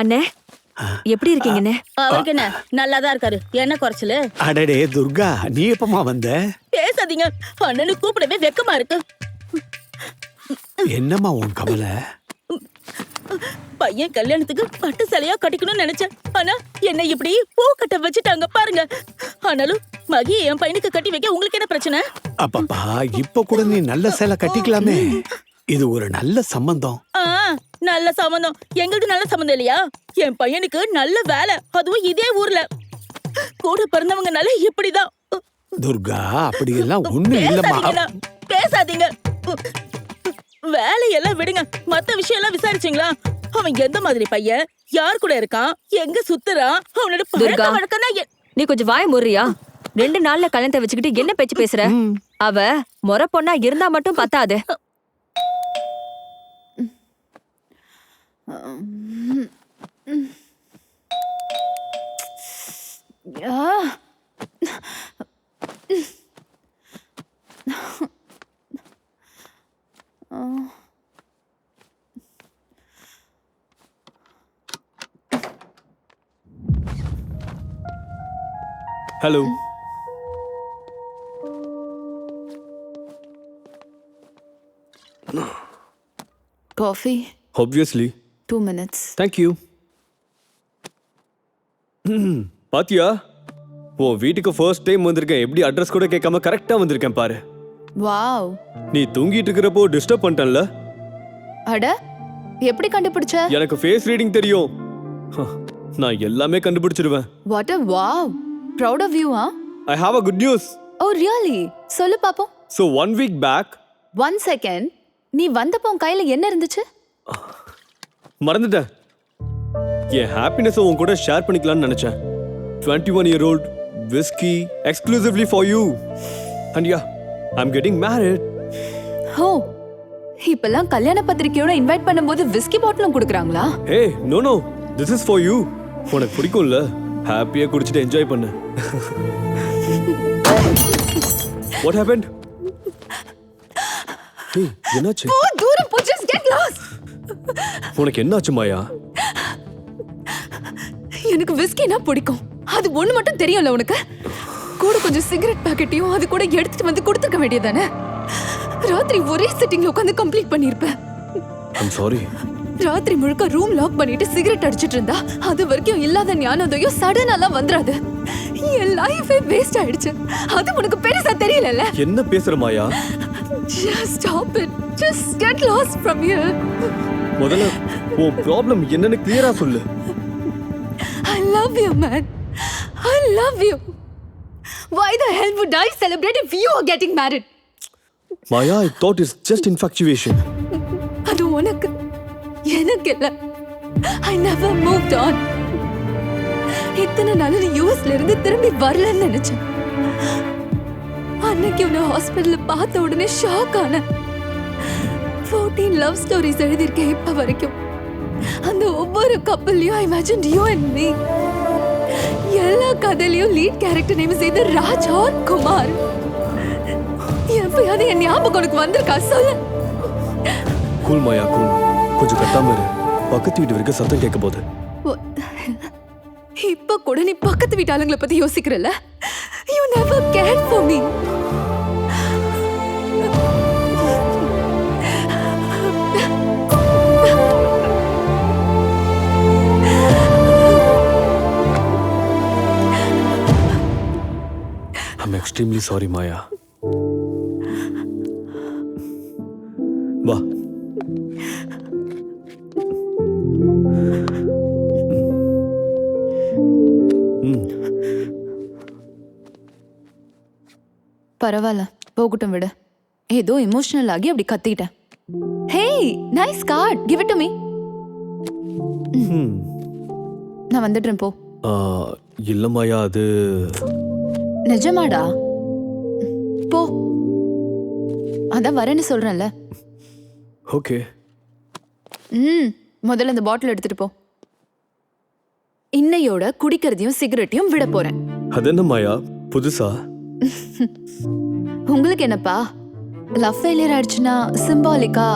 அண்ணே எப்படி இருக்கீங்கண்ணே? அவருக்கு என்ன நல்லாதான் இருக்காரு. என்ன குறைச்சலு? அடடே துர்கா, நீ எப்பமா வந்த? பேசாதீங்க, அண்ணனு கூப்பிடவே வெக்கமா இருக்கு. என்னம்மா உன் கவலை? பையன் கல்யாணத்துக்கு பட்டு சேலையா கட்டிக்கணும்னு நினைச்சேன். ஆனா என்ன இப்படி பூ கட்ட வச்சுட்டாங்க பாருங்க. ஆனாலும் மகி என் பையனுக்கு கட்டி வைக்க உங்களுக்கு என்ன பிரச்சனை? அப்பப்பா, இப்ப கூட நீ நல்ல சேலை கட்டிக்கலாமே. இது ஒரு நல்ல சம்பந்தம். நல்ல சம்பந்தம்? எங்களுக்கு நல்ல சம்பந்தம் இல்லையா? என் பையனுக்கு நல்ல வேலை, அதுவும் இதே ஊர்ல. கூட பிறந்தவங்கனால இப்படிதான். துர்கா, அப்படி எல்லாம் ஒண்ணு இல்லம்மா. பேசாதீங்க. வேலையெல்லாம் விடுங்க, மத்த விஷயம் எல்லாம் விசாரிச்சீங்களா? அவன் எந்த மாதிரி பையன், யார் கூட இருக்கான், எங்க சுத்துறான், அவனோட பழக்க வழக்கம். நீ கொஞ்சம் வாய முறியா? 2 நாள்ல கல்யாணத்தை வச்சுக்கிட்டு என்ன பேச்சு பேசுற? அவ முறை பொண்ணா இருந்தா மட்டும் பத்தாது. Hello. Coffee? Obviously. 2 minutes. Thank you. பாத்தியா, உன் வீட்டுக்கு ஃபர்ஸ்ட் டைம் வந்திருக்கேன். எப்படி அட்ரஸ் கூட கேட்காம கரெக்டா வந்திருக்கேன் பாரு. வாவ். நீ தூங்கிட்டு இருக்கிறப்போ டிஸ்டர்ப் பண்ணிட்டேன்ல? அட, எப்படி கண்டுபிடிச்ச? எனக்கு ஃபேஸ் ரீடிங் தெரியும். நான் எல்லாமே கண்டுபிடிச்சிடுவேன். What a wow. Proud of you, huh? I have a good news. Oh really? சொல்லு பாப்போம். So 1 week back. 1 second. நீ வந்தப்போ உன் கையில என்ன இருந்துச்சு? மறந்துட்டேன். என் ஹாப்பினஸ் உன் கூட ஷேர் பண்ணிக்கலாம்னு நினைச்சேன். 21-year-old whiskey exclusively for you. And yeah, I'm getting married. ஓ, இப்பெல்லாம் கல்யாண பத்திரிக்கையோட இன்வைட் பண்ணும்போது விஸ்கி பாட்டிலும் கொடுக்குறாங்களா? Hey, no. This is for you. உனக்கு பிடிக்கும்ல? ஹாப்பியா குடிச்சிட்டு என்ஜாய் பண்ணு. What happened? Hey, என்னாச்சு? போ தூரம் போ, just get lost. உனக்கு என்னாச்சு மாயா? எனக்கு விஸ்கினா பிடிக்கும். அது ஒண்ணு மட்டும் தெரியும்ல உனக்கு. கூட கொஞ்சம் சிகரெட் பாக்கெட்டையும் அது கூட எடுத்துட்டு வந்து கொடுத்துக்க வேண்டியதானே? ராத்திரி ஒரே சிட்டிங்ல உட்கார்ந்து கம்ப்ளீட் பண்ணிருப்பேன். I'm sorry. ராத்திரி முழுக்க ரூம் லாக் பண்ணிட்டு சிகரெட் அடிச்சிட்டு இருந்தா அது வரைக்கும் இல்லாத ஞானோதயம் சடனாலாம் வந்துராது. என் லைஃபே வேஸ்ட் ஆயிடுச்சு. அது உனக்கு பெருசா தெரியலல்ல? என்ன பேசுற மாயா? Just stop it. Just get lost from here. முதல்ல உன் ப்ராப்ளம் என்னன்னு கிளியரா சொல்லு. I love you, man. I love you. Why the hell would I celebrate if you are getting married? Maya, I thought it's just infatuation. அது உனக்கு, எனக்கு இல்ல. I never moved on. இத்தனை நாள் நீ யூஎஸ்ல இருந்து திரும்பி வரலன்னு நினைச்சேன். அன்னைக்கு உன்னை ஹாஸ்பிட்டல்ல பார்த்த உடனே ஷாக் ஆனேன். 14 லவ் ஸ்டோரிஸ் எழுதியிருக்கேன் இப்ப வரைக்கும். அந்த ஒவ்வொரு கப்பல்லையும் I imagined you and me. எல்லா கதையிலையும் லீட் கேரக்டர் நேம் செய்த ராஜ் ஆர் குமார். எப்பயாவது என் ஞாபகம் உனக்கு வந்திருக்கா சொல்லு? கூல் மாயா, கூல். கொஞ்சம் கத்தாம இரு. பக்கத்து வீட்டு வரைக்கும் சத்தம் கேட்க போகுது. இப்ப கூட நீ பக்கத்து வீட்டு ஆளுங்களை பத்தி யோசிக்கிறல்ல? You never cared for me. I'm extremely sorry, Maya. வா. பரவாயில்ல, போகட்டும் விடு. ஏதோ எமோஷனல் ஆகி அப்படி கத்திட்டேன். Hey, nice card. Give it to me. நான் வந்துடுறேன் போ. இல்ல மாயா, அது நிஜமாடா? போ. அதான் வரேன்னு சொல்றேன்ல. ஓகே. முதல்ல இந்த பாட்டில் எடுத்துட்டு போ. இன்னையோட குடிக்கிறதையும் சிகரெட்டையும் விட போறேன். அது என்ன மாயா புதுசா? உங்களுக்கு என்னப்பா, லவ் ஃபெயிலியர் ஆயிடுச்சுன்னா சிம்பாலிக்கா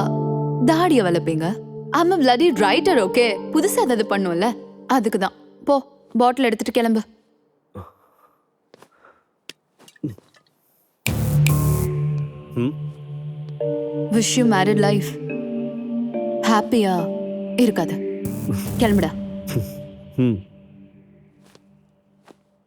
தாடிய வளர்ப்பீங்க, I'm a bloody writer, okay? புதுசா ஏதாவது பண்ணும்ல அதுக்கு தான். போ பாட்டில் எடுத்துட்டு கிளம்பு. Wish you married life. Happy-ஆ இருக்காது. கிளம்புடா.